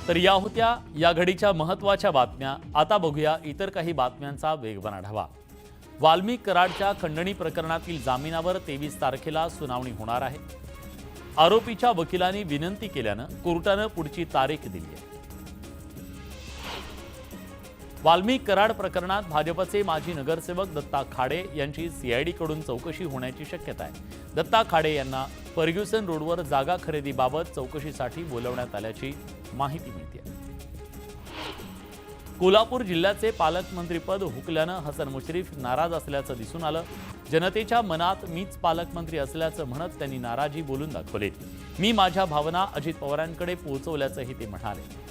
तर या होत्या या घडीच्या महत्त्वाच्या बातम्या। आता बघूया इतर काही बातम्यांचा वेगवान आढावा। वाल्मिक कराडच्या खंडणी प्रकरणातील जामिनावर 23 तारखेला सुनावणी होणार आहे। आरोपीच्या वकिलांनी विनंती केल्यानं कोर्टानं पुढची तारीख दिली आहे। वाल्मिक कराड प्रकरणात भाजपचे माजी नगरसेवक दत्ता खाडे यांची सीआयडी कडून चौकशी होण्याची शक्यता आहे। दत्ता खाडे यांना फर्ग्युसन रोडवर जागा खरेदीबाबत चौकशीसाठी बोलवण्यात आल्याची माहिती मिळते। कोल्हापूर जिल्ह्याचे पालकमंत्रीपद हुकल्यानं हसन मुश्रीफ नाराज असल्याचं दिसून आलं। जनतेच्या मनात मीच पालकमंत्री असल्याचं म्हणत त्यांनी नाराजी बोलून दाखवली। मी माझ्या भावना अजित पवारांकडे पोहोचवल्याचंही ते म्हणाले।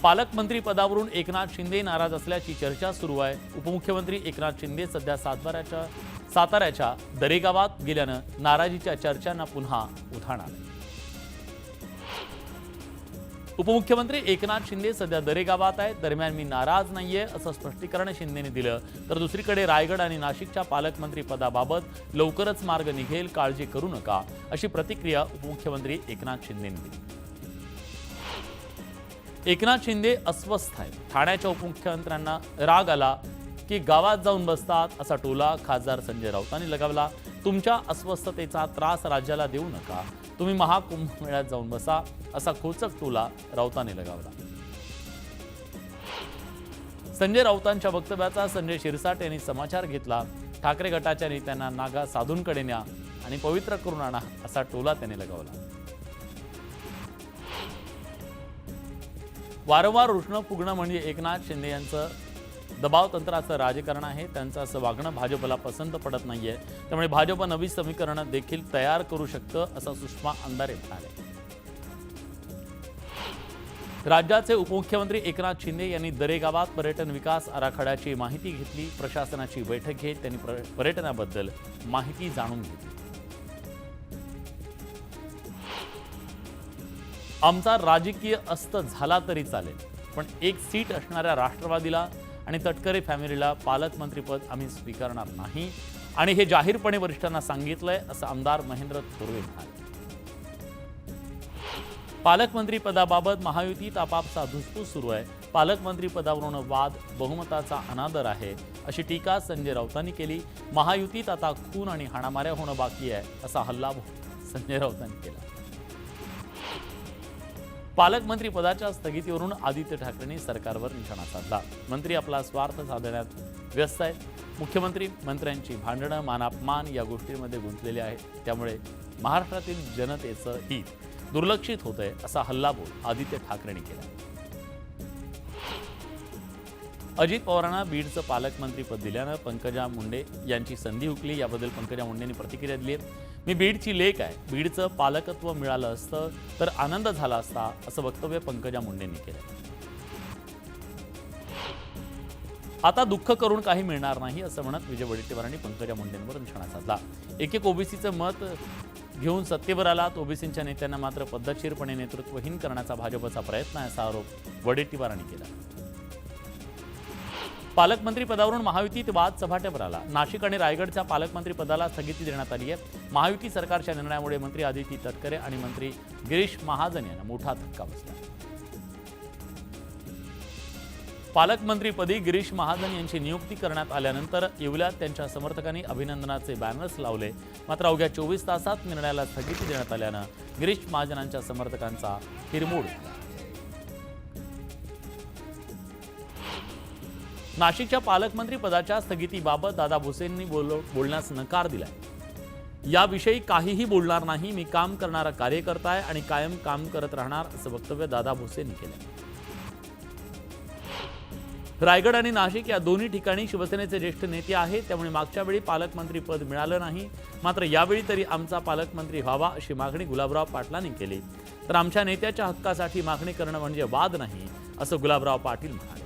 पालकमंत्री पदावरून एकनाथ शिंदे नाराज असल्याची चर्चा सुरू आहे। उपमुख्यमंत्री एकनाथ शिंदे सध्या साताऱ्याच्या दरेगावात गेल्यानं नाराजीच्या चर्चांना पुन्हा उधाण आलं। उपमुख्यमंत्री एकनाथ शिंदे सध्या दरेगावात आहेत। दरम्यान मी नाराज नाहीये असं स्पष्टीकरण शिंदेने दिलं। तर दुसरीकडे रायगड आणि नाशिकच्या पालकमंत्री पदाबाबत लवकरच मार्ग निघेल, काळजी करू नका अशी प्रतिक्रिया उपमुख्यमंत्री एकनाथ शिंदेने दिली। एकनाथ शिंदे अस्वस्थ आहेत। ठाण्याच्या उपमुख्यमंत्र्यांना राग आला की गावात जाऊन बसतात असा टोला खासदार संजय राऊतांनी लगावला। तुमच्या अस्वस्थतेचा त्रास राज्याला देऊ नका, तुम्ही महाकुंभमेळ्यात जाऊन बसा असा खोचक टोला राऊतांनी लगावला। संजय राऊतांच्या वक्तव्याचा संजय शिरसाट यांनी समाचार घेतला। ठाकरे गटाच्या नेत्यांना नागा साधूंकडे न्या आणि पवित्र करून आणा असा टोला त्यांनी लगावला। वारंवार उष्ण फुगणं म्हणजे एकनाथ शिंदे यांचं दबाव तंत्राचं राजकारण आहे। त्यांचं असं वागणं भाजपला पसंत पडत नाहीये, त्यामुळे भाजप नवी समीकरणं देखील तयार करू शकतं असं सुषमा अंधारे म्हणाले। राज्याचे उपमुख्यमंत्री एकनाथ शिंदे यांनी दरेगावात पर्यटन विकास आराखड्याची माहिती घेतली। प्रशासनाची बैठक घेत त्यांनी पर्यटनाबद्दल माहिती जाणून घेतली। आमचा राजकीय अस्त झाला तरी चालेल, पण एक सीट असणाऱ्या राष्ट्रवादीला आणि तटकरे फॅमिलीला पालकमंत्रीपद आम्ही स्वीकारणार नाही आणि हे जाहीरपणे वरिष्ठांना सांगितलंय असं आमदार महेंद्र थोरवे म्हणाले। पालकमंत्री पदाबाबत महायुतीत आपापसा धुसफूस सुरू आहे। पालकमंत्री पदावरून वाद, बहुमताचा अनादर आहे अशी टीका संजय राऊतांनी केली। महायुतीत आता खून आणि हाणामाऱ्या होणं बाकी आहे असा हल्लाबोल संजय राऊतांनी केला। पालकमंत्री पदाच्या स्थगितीवरून आदित्य ठाकरेंनी सरकारवर निशाणा साधला। मंत्री आपला स्वार्थ साधण्यात व्यस्त आहेत। मुख्यमंत्री मंत्र्यांची भांडणं, मानापमान या गोष्टींमध्ये गुंतलेले आहेत, त्यामुळे महाराष्ट्रातील जनतेचं हित दुर्लक्षित होतंय असा हल्लाबोल आदित्य ठाकरेंनी केला। अजित पवारांना बीडचं पालकमंत्रीपद दिल्यानं पंकजा मुंडे यांची संधी हुकली। याबद्दल पंकजा मुंडेंनी प्रतिक्रिया दिली आहे। मी बीडची लेक आहे, बीडचं पालकत्व मिळालं असतं तर आनंद झाला असता असं वक्तव्य पंकजा मुंडेंनी केलं। आता दुःख करून काही मिळणार नाही असं म्हणत विजय वडेट्टीवारांनी पंकजा मुंडेंवर निशाणा साधला। एक ओबीसीचं मत घेऊन सत्तेवर आलात, ओबीसींच्या नेत्यांना मात्र पद्धतशीरपणे नेतृत्वहीन करण्याचा भाजपचा प्रयत्न आहे असा आरोप वडेट्टीवारांनी केला। पालकमंत्री पदावरून महायुतीत वाद चव्हाट्यावर आला। नाशिक आणि रायगडच्या पालकमंत्री पदाला स्थगिती देण्यात आली आहे। महायुती सरकारच्या निर्णयामुळे मंत्री आदिती तटकरे आणि मंत्री गिरीश महाजन यांना मोठा धक्का बसला। पालकमंत्रीपदी गिरीश महाजन यांची नियुक्ती करण्यात आल्यानंतर येवल्यात त्यांच्या समर्थकांनी अभिनंदनाचे बॅनर्स लावले। मात्र अवघ्या 24 तासात निर्णयाला स्थगिती देण्यात आल्यानं गिरीश महाजनांच्या समर्थकांचा हिरमोड झाला। नाशिकच्या पालकमंत्री पदाच्या स्थगितीबाबत दादा भुसेंनी बोलण्यास नकार दिलाय। याविषयी काहीही बोलणार नाही, मी काम करणारा कार्यकर्ता आहे आणि कायम काम करत राहणार असं वक्तव्य दादा भुसेंनी केलं। रायगड आणि नाशिक या दोन्ही ठिकाणी शिवसेनेचे ज्येष्ठ नेते आहेत, त्यामुळे मागच्या वेळी पालकमंत्री पद मिळालं नाही, मात्र यावेळी तरी आमचा पालकमंत्री व्हावा अशी मागणी गुलाबराव पाटलांनी केली। तर आमच्या नेत्याच्या हक्कासाठी मागणी करणं म्हणजे वाद नाही असं गुलाबराव पाटील म्हणाले।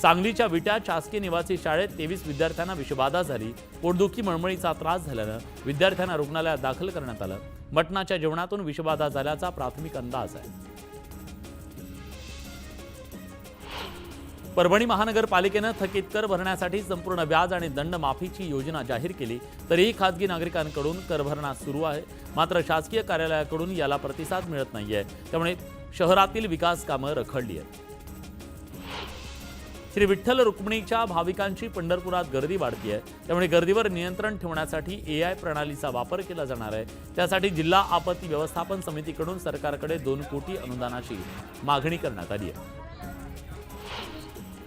सांगलीच्या विटा शासकीय निवासी शाळेत 23 विद्यार्थ्यांना विषबाधा झाली। पोटदुखी, मळमळीचा त्रास झाल्यानं विद्यार्थ्यांना रुग्णालयात दाखल करण्यात आलं। मटणाच्या जेवणातून विषबाधा झाल्याचा प्राथमिक अंदाज आहे। परभणी महानगरपालिकेनं थकीत कर भरण्यासाठी संपूर्ण व्याज आणि दंड माफीची योजना जाहीर केली, तरीही खासगी नागरिकांकडून कर भरणा सुरू आहे. मात्र शासकीय कार्यालयाकडून याला प्रतिसाद मिळत नाहीये, त्यामुळे शहरातील विकास कामं रखडली आहेत. श्री विठ्ठल रुक्मिणीच्या भाविकांची पंढरपुरात गर्दी वाढतीये, त्यामुळे गर्दीवर नियंत्रण ठेवण्यासाठी AI प्रणालीचा वापर केला जाणार आहे. त्यासाठी जिल्हा आपत्ती व्यवस्थापन समितीकडून सरकारकडे 2 कोटी अनुदानाची मागणी करण्यात आली आहे.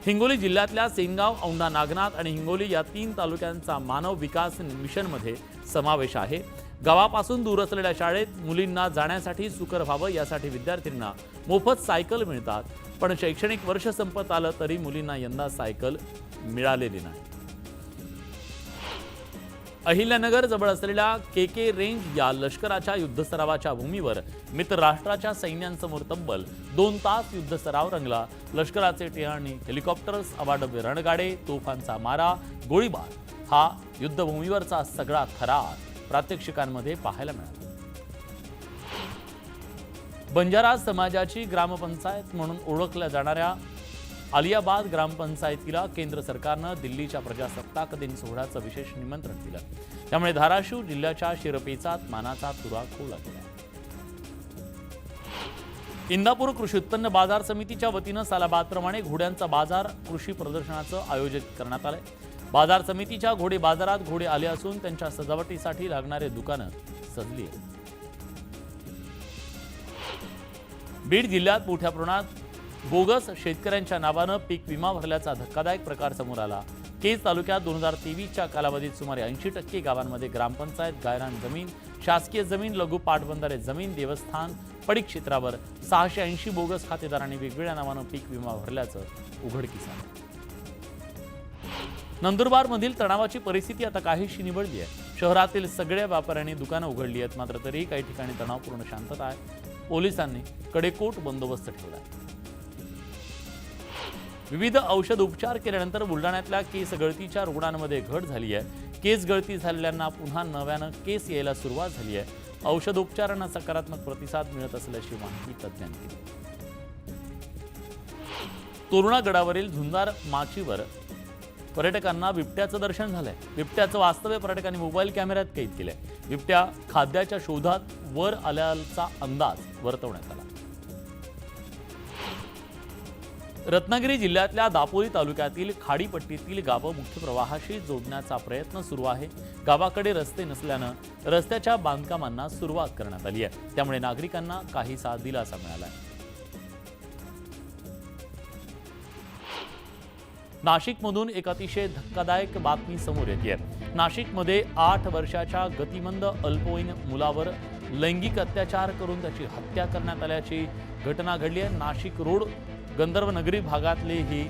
हिंगोली जिल्ह्यातल्या सेनगाव, औंढा नागनाथ आणि हिंगोली या 3 तालुक्यांचा मानव विकास मिशनमध्ये समावेश आहे. गावापासून दूर असलेल्या शाळेत मुलींना जाण्यासाठी सुकर व्हावं यासाठी विद्यार्थ्यांना मोफत सायकल मिळतात. पण शैक्षणिक वर्ष संपत आलं तरी मुलींना यंदा सायकल मिळालेली नाही. अहिल्यानगर जवळ असलेल्या KK रेंज या लष्कराच्या युद्धसरावाच्या भूमीवर मित्र राष्ट्राच्या सैन्यांसमोर तब्बल 2 तास युद्धसराव रंगला. लष्कराचे टियाणी हेलिकॉप्टर्स, अवाढव्य रणगाडे, तोफांचा मारा, गोळीबार हा युद्धभूमीवरचा सगळा थरार प्रात्यक्षिकांमध्ये पाहायला मिळाला. बंजारा समाजाची ग्रामपंचायत म्हणून ओळखल्या जाणाऱ्या आलियाबाद ग्रामपंचायतीला केंद्र सरकारनं दिल्लीच्या प्रजासत्ताक दिन सोहळ्याचं विशेष निमंत्रण दिलं. त्यामुळे धाराशिव जिल्ह्याच्या शिरपेचात मानाचा तुरा खोवला गेला. इंदापूर कृषी उत्पन्न बाजार समितीच्या वतीनं सालाबादप्रमाणे घोड्यांचा बाजार कृषी प्रदर्शनाचं आयोजित करण्यात आलंय. बाजार समितीच्या घोडे बाजारात घोडे आले असून त्यांच्या सजावटीसाठी लागणारे दुकानं सजली आहेत. बीड जिल्ह्यात मोठ्या प्रमाणात बोगस शेतकऱ्यांच्या नावानं पीक विमा भरल्याचा धक्कादायक प्रकार समोर आला. केज तालुक्यात 2023च्या कालावधीत सुमारे 80% गावांमध्ये ग्रामपंचायत, गायरान जमीन, शासकीय जमीन, लघु पाटबंधारे जमीन, देवस्थान, पडीक क्षेत्रावर 680 बोगस खातेदारांनी वेगवेगळ्या नावानं पीक विमा भरल्याचं उघडकीस आलं. नंदुरबारमधील तणावाची परिस्थिती आता काहीशी निवळली आहे. शहरातील सगळ्या व्यापाऱ्यांनी दुकानं उघडली आहेत, मात्र तरीही काही ठिकाणी तणावपूर्ण शांतता आहे. पोलिसांनी कडेकोट बंदोबस्त ठेवला आहे. विविध औषध उपचार केल्यानंतर बुलढाण्यातल्या केस गळतीच्या रुग्णांमध्ये घट झाली आहे. केस गळती झालेल्यांना पुन्हा नव्यानं केस यायला सुरुवात झाली आहे. औषधोपचारांना सकारात्मक प्रतिसाद मिळत असल्याची माहिती तज्ज्ञांनी दिली. तोरणा गडावरील झुंजार माचीवर पर्यटकांना बिबट्याचं दर्शन झालंय. बिबट्याचं वास्तव्य पर्यटकांनी मोबाईल कॅमेऱ्यात कैद केलंय. बिबट्या खाद्याच्या शोधात वर आल्याचा अंदाज वर्तवण्यात आला. रत्नागिरी जिल्ह्यातल्या दापोली तालुक्यातील खाडीपट्टीतील गावं मुख्य प्रवाहाशी जोडण्याचा प्रयत्न सुरू आहे. गावाकडे रस्ते नसल्यानं रस्त्याच्या बांधकामांना सुरुवात करण्यात आली आहे. त्यामुळे नागरिकांना काहीसा दिलासा मिळाला आहे. नाशिकमधून एक अतिशय धक्कादायक बातमी समोर येते. नाशिकमध्ये 8 वर्षाच्या गतिमंद अल्पवयीन मुलावर लैंगिक अत्याचार करून त्याची हत्या करण्यात आल्याची घटना घडली आहे. नाशिक रोड गंधर्वनगरी भागातली ही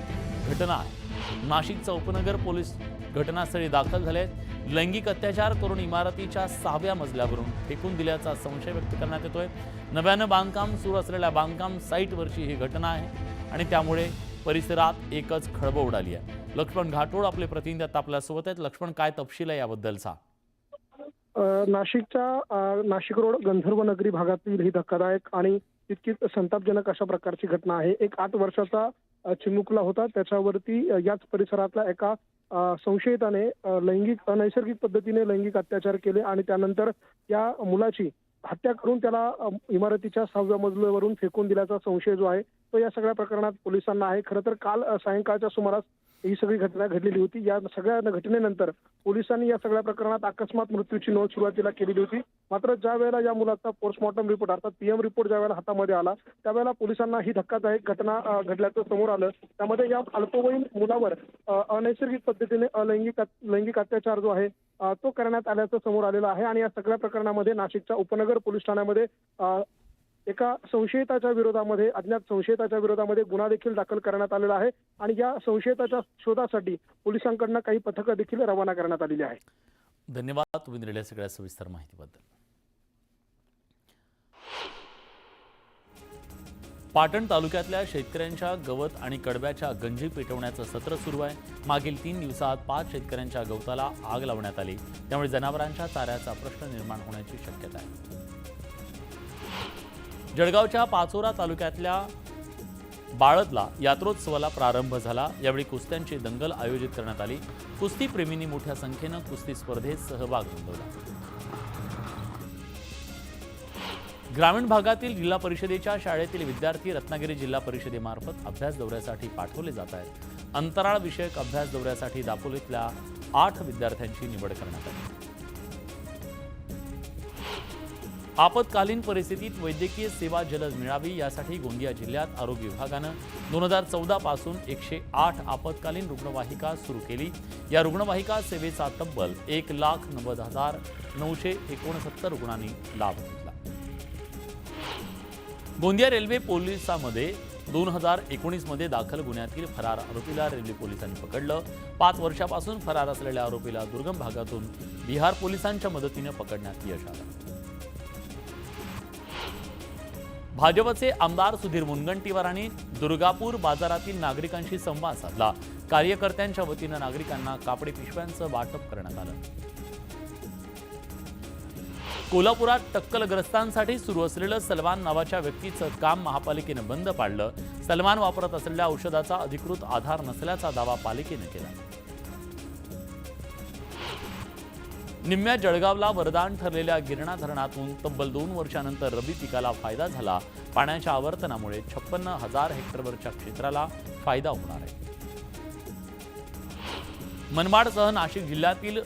घटना आहे. नाशिकचा उपनगर पोलीस घटनास्थळी दाखल झाले आहेत. लैंगिक अत्याचार करून इमारतीच्या 6व्या मजल्यावरून फेकून दिल्याचा संशय व्यक्त करण्यात येतोय. नव्यानं बांधकाम सुरू असलेल्या बांधकाम साईटवरची ही घटना आहे आणि त्यामुळे परिसरात एकच खळबळ उडाली आहे. लक्ष्मण घाटोड आपले प्रतिनिधी आता आपल्यासोबत आहेत. लक्ष्मण, काय तपशील आहे याबद्दलचा? नाशिक रोड गंधर्वनगरी भागातील ही धक्कादायक आणि तितकीच संतापजनक अशा प्रकारची घटना आहे. एक 8 वर्षाचा चिमुकला होता. त्याच्यावरती याच परिसरातल्या एका संशयिताने अनैसर्गिक पद्धतीने लैंगिक अत्याचार केले आणि त्यानंतर या मुलाची हत्या करून त्याला इमारतीच्या 6व्या मजल्यावरून फेकून दिल्याचा संशय जो आहे तो या सगळ्या प्रकरणात पोलिसांना आहे. खरं तर काल सायंकाळच्या सुमारास ही सगळी घटना घडलेली होती. या सगळ्या घटनेनंतर पोलिसांनी या सगळ्या प्रकरणात अकस्मात मृत्यूची नोंद सुरुवातीला केलेली होती. मात्र ज्या वेळेला या मुलाचा पोस्टमॉर्टम रिपोर्ट अर्थात PM रिपोर्ट ज्या वेळेला हातामध्ये आला त्यावेळेला पोलिसांना ही धक्कादायक घटना घडल्याचं समोर आलं. त्यामध्ये या अल्पवयीन मुलावर अनैसर्गिक पद्धतीने लैंगिक अत्याचार जो आहे तो करण्यात आल्याचं समोर आलेलं आहे. आणि या सगळ्या प्रकरणामध्ये नाशिकच्या उपनगर पोलीस ठाण्यामध्ये एका अज्ञात संशयिताच्या विरोधामध्ये गुन्हा देखील दाखल करण्यात आलेला आहे आणि या संशयिताच्या शोधासाठी पोलिसांकडून काही पथकं देखील रवाना करण्यात आलेली आहे. धन्यवाद तुम्ही दिलेल्या सगळ्या सविस्तर माहितीबद्दल. पाटण तालुक्यातल्या शेतकऱ्यांच्या गवत आणि कडब्याच्या गंजी पेटवण्याचं सत्र सुरू आहे. मागील 3 दिवसात 5 शेतकऱ्यांच्या गवताला आग लावण्यात आली. त्यामुळे जनावरांच्या चाऱ्याचा प्रश्न निर्माण होण्याची शक्यता आहे. जळगावच्या पाचोरा तालुक्यातल्या बाळदला यात्रोत्सवाला प्रारंभ झाला। यावेळी कुस्त्यांची दंगल आयोजित करण्यात आली। कुस्ती प्रेमींनी मोठ्या संख्येने कुस्ती स्पर्धेत सहभाग नोंदवला। ग्रामीण भागातील जिल्हा परिषदेच्या शाळेतील विद्यार्थी रत्नागिरी जिल्हा परिषदेमार्फत अभ्यास दौऱ्यासाठी पाठवले जात आहेत। अंतराळ विषयक अभ्यास दौऱ्यासाठी दापोलीतल्या 8 विद्यार्थ्यांची निवड करण्यात आली। आपत्कालीन परिस्थितीत वैद्यकीय सेवा जलद मिळावी यासाठी गोंदिया जिल्ह्यात आरोग्य विभागानं 2014 पासून 108 आपत्कालीन रुग्णवाहिका सुरू केली। या रुग्णवाहिका सेवेचा तब्बल 1,90,969 रुग्णांनी लाभ घेतला। गोंदिया रेल्वे पोलिसांमध्ये 2019 मध्ये दाखल गुन्ह्यातील फरार आरोपीला रेल्वे पोलिसांनी पकडलं। 5 वर्षापासून फरार असलेल्या आरोपीला दुर्गम भागातून बिहार पोलिसांच्या मदतीने पकडण्यात यश आलं। भाजपचे आमदार सुधीर मुनगंटीवारांनी दुर्गापूर बाजारातील नागरिकांशी संवाद साधला। कार्यकर्त्यांच्या वतीनं नागरिकांना कापडी पिशव्यांचं वाटप करण्यात आलं। कोल्हापुरात टक्कलग्रस्तांसाठी सुरू असलेलं सलमान नावाच्या व्यक्तीचं काम महापालिकेनं बंद पाडलं। सलमान वापरत असलेल्या औषधाचा अधिकृत आधार नसल्याचा दावा पालिकेनं केला। निम्म्या जळगावला वरदान ठरलेल्या गिरणा धरणातून तब्बल 2 वर्षांनंतर रब्बी पिकाला फायदा झाला। पाण्याच्या आवर्तनामुळे 56,000 हेक्टरवरच्या क्षेत्राला फायदा होणार आहे। मनमाडसह नाशिक जिल्ह्यातील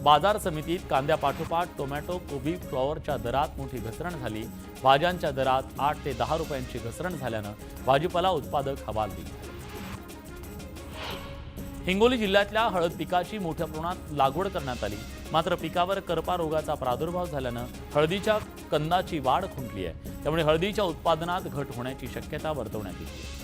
बाजार समितीत कांद्यापाठोपाठ टोमॅटो, कोबी, फ्लॉवरच्या दरात मोठी घसरण झाली। भाज्यांच्या दरात 8 ते 10 रुपयांची घसरण झाल्यानं भाजीपाला उत्पादक हवालदिल झाले। हिंगोली जिल्ह्यातल्या हळद पिकाची मोठ्या प्रमाणात लागवड करण्यात आली, मात्र पिकावर करपा रोगाचा प्रादुर्भाव झाल्यानं हळदीच्या कंदाची वाढ खुंटली आहे। त्यामुळे हळदीच्या उत्पादनात घट होण्याची शक्यता वर्तवण्यात येते।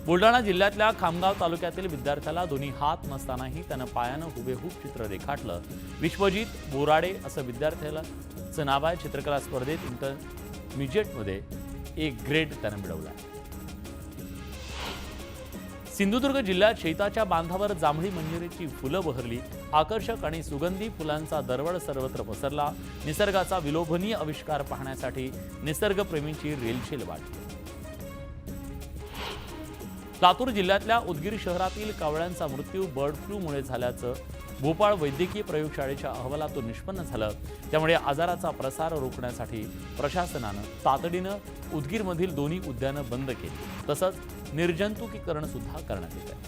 बुलढाणा जिल्ह्यातल्या खामगाव तालुक्यातील विद्यार्थ्याला दोन्ही हात नसतानाही त्यानं पायानं हुबेहूब चित्र रेखाटलं। विश्वजित बोराडे असं विद्यार्थ्याचं नाव आहे। चित्रकला स्पर्धेत इंटरमिजिएटमध्ये A ग्रेड त्यानं मिळवला। सिंधुदुर्ग जिल्ह्यात शेताच्या बांधावर जांभळी मंजिरीची फुलं बहरली। आकर्षक आणि सुगंधी फुलांचा दरवळ सर्वत्र पसरला। निसर्गाचा विलोभनीय आविष्कार पाहण्यासाठी निसर्गप्रेमींची रेलचेल वाढली। लातूर जिल्ह्यातल्या उदगीर शहरातील कावळ्यांचा मृत्यू बर्ड फ्लूमुळे झाल्याचं भोपाळ वैद्यकीय प्रयोगशाळेच्या अहवालातून निष्पन्न झालं। त्यामुळे आजाराचा प्रसार रोखण्यासाठी प्रशासनानं तातडीनं उदगीरमधील दोन्ही उद्यानं बंद केली। तसंच निर्जंतुकीकरण सुद्धा करण्यात येत आहे।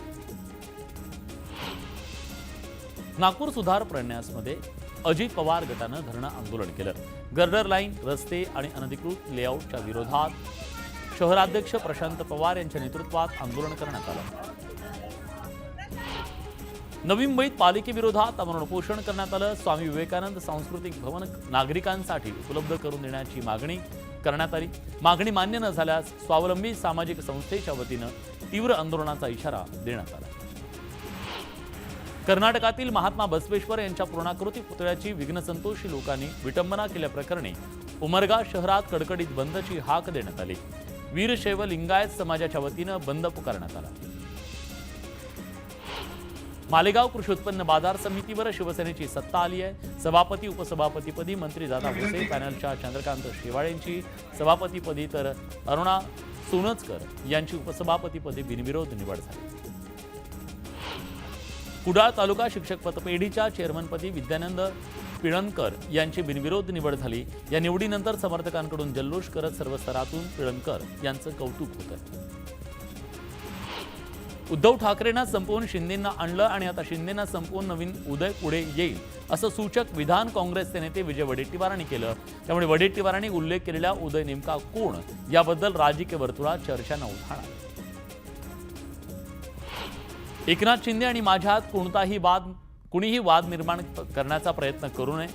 नागपूर सुधार प्रन्यासमध्ये अजित पवार गटानं धरणं आंदोलन केलं। गर्डर लाईन, रस्ते आणि अनधिकृत लेआउटच्या विरोधात शहराध्यक्ष प्रशांत पवार यांच्या नेतृत्वात आंदोलन करण्यात आलं। नवी मुंबईत पालिकेविरोधात आमरण उपोषण करण्यात आलं। स्वामी विवेकानंद सांस्कृतिक भवन नागरिकांसाठी उपलब्ध करून देण्याची मागणी करण्यात आली। मागणी मान्य न झाल्यास स्वावलंबी सामाजिक संस्थेच्या वतीनं तीव्र आंदोलनाचा इशारा देण्यात आला। कर्नाटकातील महात्मा बसवेश्वर यांच्या पूर्णाकृती पुतळ्याची विघ्नसंतोषी लोकांनी विटंबना केल्याप्रकरणी उमरगा शहरात कडकडीत बंदची हाक देण्यात आली। वीरशैव लिंगायत समाजाच्या वतीनं बंद पुकारण्यात आला। मालेगाव कृषी उत्पन्न बाजार समितीवर शिवसेनेची सत्ता आली आहे। सभापती उपसभापतीपदी मंत्री दादा भुसे, पॅनलच्या चंद्रकांत शेवाळेंची सभापतीपदी तर अरुणा सोनचकर यांची उपसभापतीपदी बिनविरोध निवड झाली। कुडाळ तालुका शिक्षक पतपेढीच्या चेअरमनपदी विद्यानंद पिळणकर यांची बिनविरोध निवड झाली। या निवडीनंतर समर्थकांकडून जल्लोष करत सर्व स्तरातून पिळणकर यांचं कौतुक होतं। उद्धव ठाकरेंना संपवून शिंदेंना आणलं आणि आता शिंदेंना संपवून नवीन उदय पुढे येईल असं सूचक विधान काँग्रेसचे नेते विजय वडेट्टीवारांनी केलं। त्यामुळे वडेट्टीवारांनी उल्लेख केलेला उदय नेमका कोण याबद्दल राजकीय वर्तुळात चर्चांना उधाण आलं। एकनाथ शिंदे आणि माझ्यात कुणीही वाद निर्माण करण्याचा प्रयत्न करू नये।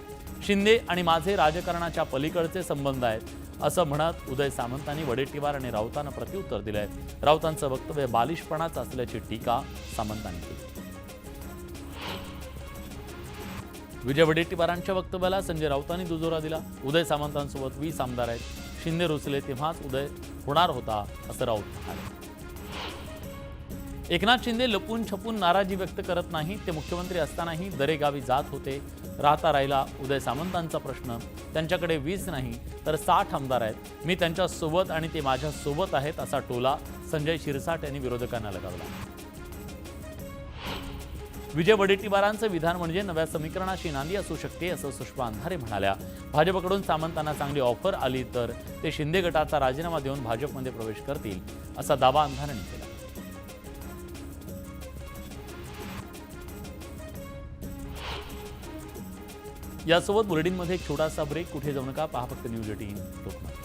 शिंदे आणि माझे राजकारणाच्या पलीकडचे संबंध आहेत असं म्हणत उदय सामंतांनी वडेट्टीवार आणि राऊतांना प्रत्युत्तर दिलंय। राऊतांचं वक्तव्य बालिशपणाचं असल्याची टीका सामंतांनी केली। विजय वडेट्टीवारांच्या वक्तव्याला संजय राऊतांनी दुजोरा दिला। उदय सामंतांसोबत 20 आमदार आहेत, शिंदे रुसले तेव्हाच उदय होणार होता असं राऊत म्हणाले। एकनाथ शिंदे लपून छपून नाराजी व्यक्त करत नाहीत. ते मुख्यमंत्री असतानाही दरेगावी जात होते. राहता राहिला उदय सामंतांचा प्रश्न. त्यांच्याकडे 20 नाही तर 60 आमदार आहेत. मी त्यांच्या सोबत आणि ते माझ्या सोबत आहेत असा टोला संजय शिरसाट यांनी विरोधकांना लगावला. विजय वडेट्टीवारांचं विधान म्हणजे नव्या समीकरणाची नांदी असू शकते असं सुषमा अंधारे म्हणाल्या. भाजपकडून सामंतांना चांगली ऑफर आली तर ते शिंदे गटाचा राजीनामा देऊन भाजपमध्ये प्रवेश करतील असा दावा अंधारेंनी केला. यासोबत बुलेटिनमध्ये एक छोटासा ब्रेक. कुठे जाऊ नका, पहा फक्त न्यूज 18 लोकमत.